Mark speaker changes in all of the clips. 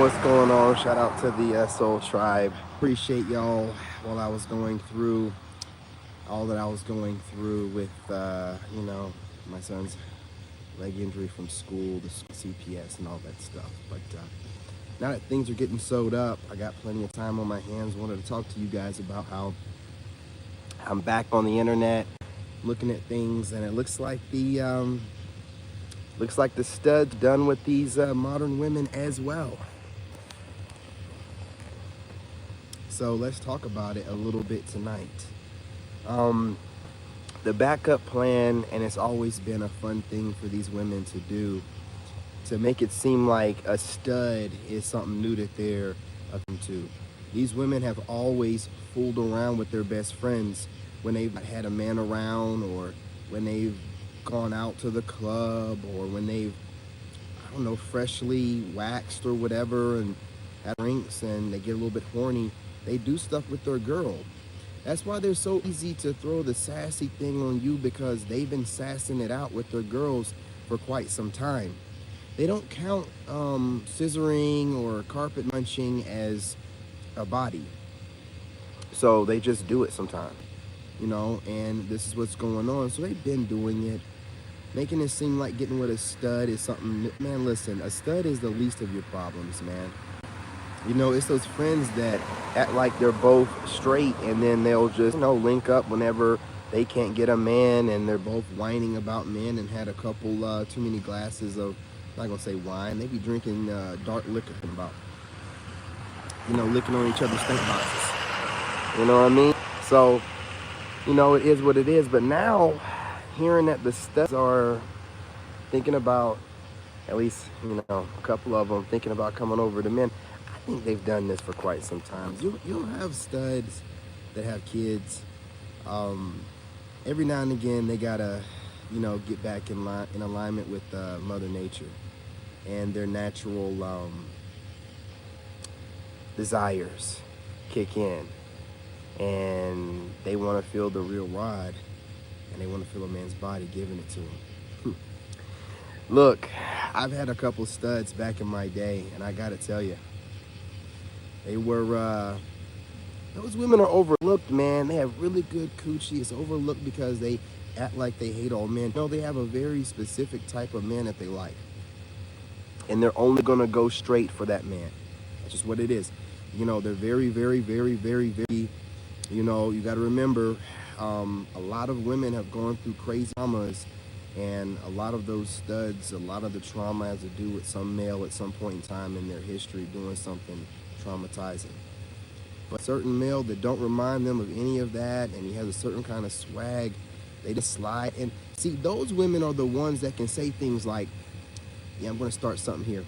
Speaker 1: what's going on? Shout out to the Soul Tribe. Appreciate y'all while I was going through all that I was going through with, my son's leg injury from school, the CPS, and all that stuff. But now that things are getting sewed up, I got plenty of time on my hands. Wanted to talk to you guys about how I'm back on the internet, looking at things, and it looks like the stud's done with these modern women as well. So let's talk about it a little bit tonight. The backup plan, and it's always been a fun thing for these women to do, to make it seem like a stud is something new that they're accustomed to. These women have always fooled around with their best friends when they've had a man around, or when they've gone out to the club, or when they've, I don't know, freshly waxed or whatever and had drinks and they get a little bit horny. They do stuff with their girl. That's why they're so easy to throw the sassy thing on you, because they've been sassing it out with their girls for quite some time. They don't count scissoring or carpet munching as a body. So they just do it sometimes, and this is what's going on. So they've been doing it, making it seem like getting with a stud is something. Man, listen, a stud is the least of your problems, man. It's those friends that act like they're both straight, and then they'll just, link up whenever they can't get a man, and they're both whining about men and had a couple too many glasses of, I'm not going to say wine, they be drinking dark liquor about, licking on each other's stink boxes. You know what I mean? So, it is what it is. But now, hearing that the studs are thinking about, at least, a couple of them thinking about coming over to men, I think they've done this for quite some time. You'll have studs that have kids. Every now and again, they gotta, get back in alignment with Mother Nature and their natural desires kick in, and they want to feel the real rod, and they want to feel a man's body giving it to them. Look, I've had a couple studs back in my day, and I gotta tell you, they were, those women are overlooked, man. They have really good coochie. It's overlooked because they act like they hate all men. No, they have a very specific type of man that they like. And they're only going to go straight for that man. That's just what it is. They're very, very, very, very, very, you got to remember, a lot of women have gone through crazy traumas. And a lot of those studs, a lot of the trauma has to do with some male at some point in time in their history doing something traumatizing. But certain male that don't remind them of any of that, and he has a certain kind of swag, they just slide. And see, those women are the ones that can say things like, yeah, I'm going to start something here.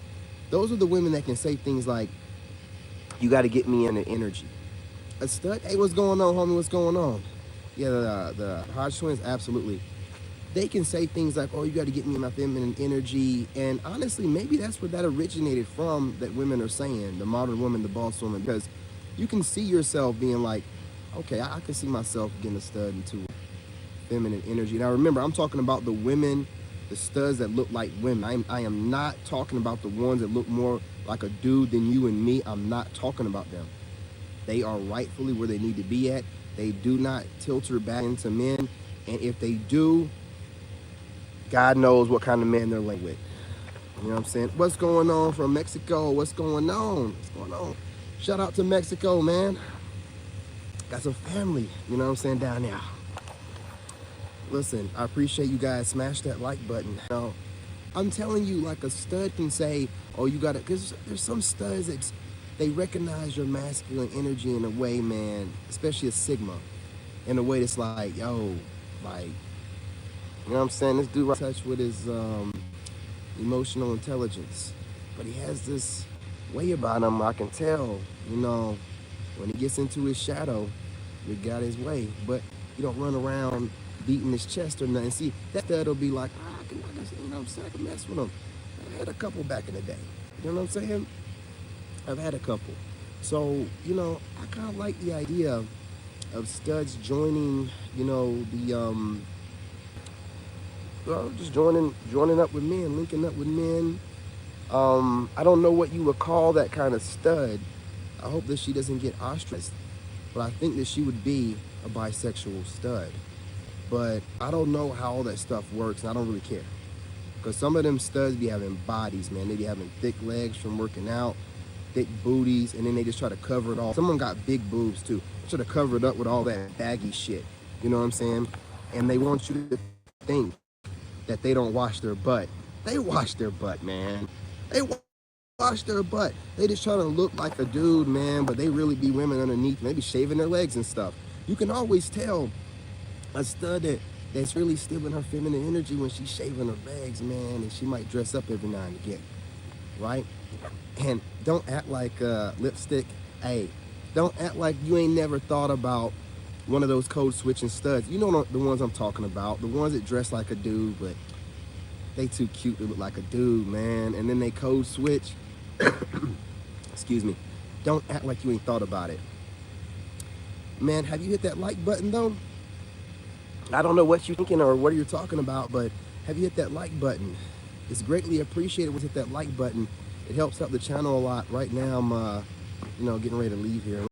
Speaker 1: Those are the women that can say things like, you got to get me in the energy. A stud, hey, what's going on, homie? What's going on? Yeah, the Hodge twins, absolutely. They can say things like, oh, you got to get me in my feminine energy. And honestly, maybe that's where that originated from, that women are saying, the modern woman, the boss woman, because you can see yourself being like, okay, I can see myself getting a stud into feminine energy. Now, remember, I'm talking about the women, the studs that look like women. I am not talking about the ones that look more like a dude than you and me. I'm not talking about them. They are rightfully where they need to be at. They do not tilter back into men. And if they do, God knows what kind of man they're laying with. You know what I'm saying? What's going on from Mexico? What's going on? What's going on? Shout out to Mexico, man. Got some family, you know what I'm saying, down there. Listen, I appreciate you guys. Smash that like button. I'm telling you, like, a stud can say, oh, you got it. Because there's some studs that they recognize your masculine energy in a way, man, especially a Sigma, in a way that's like, yo, like, you know what I'm saying? This dude right in touch with his emotional intelligence. But he has this way about him, I can tell, when he gets into his shadow, he got his way. But he don't run around beating his chest or nothing. See, that stud'll be like, I can mess with him. I had a couple back in the day. You know what I'm saying? I've had a couple. So, I kind of like the idea of studs joining, the just joining up with men, linking up with men, I don't know what you would call that kind of stud. I hope that she doesn't get ostracized, but I think that she would be a bisexual stud. But I don't know how all that stuff works, and I don't really care. Because some of them studs be having bodies, man. They be having thick legs from working out, thick booties, and then they just try to cover it all. Some of them got big boobs, too. Try to cover it up with all that baggy shit. You know what I'm saying? And they want you to think that they don't wash their butt. They wash their butt, man. They wash their butt. They just try to look like a dude, man, but they really be women underneath. And they be shaving their legs and stuff. You can always tell a stud that's really still in her feminine energy when she's shaving her legs, man, and she might dress up every now and again, right? And don't act like lipstick. Hey, don't act like you ain't never thought about one of those code switching studs. You know the ones I'm talking about, the ones that dress like a dude, but they too cute to look like a dude, man. And then they code switch. Excuse me. Don't act like you ain't thought about it. Man, have you hit that like button though? I don't know what you're thinking or what you're talking about, but have you hit that like button? It's greatly appreciated when you hit that like button. It helps out the channel a lot. Right now I'm getting ready to leave here.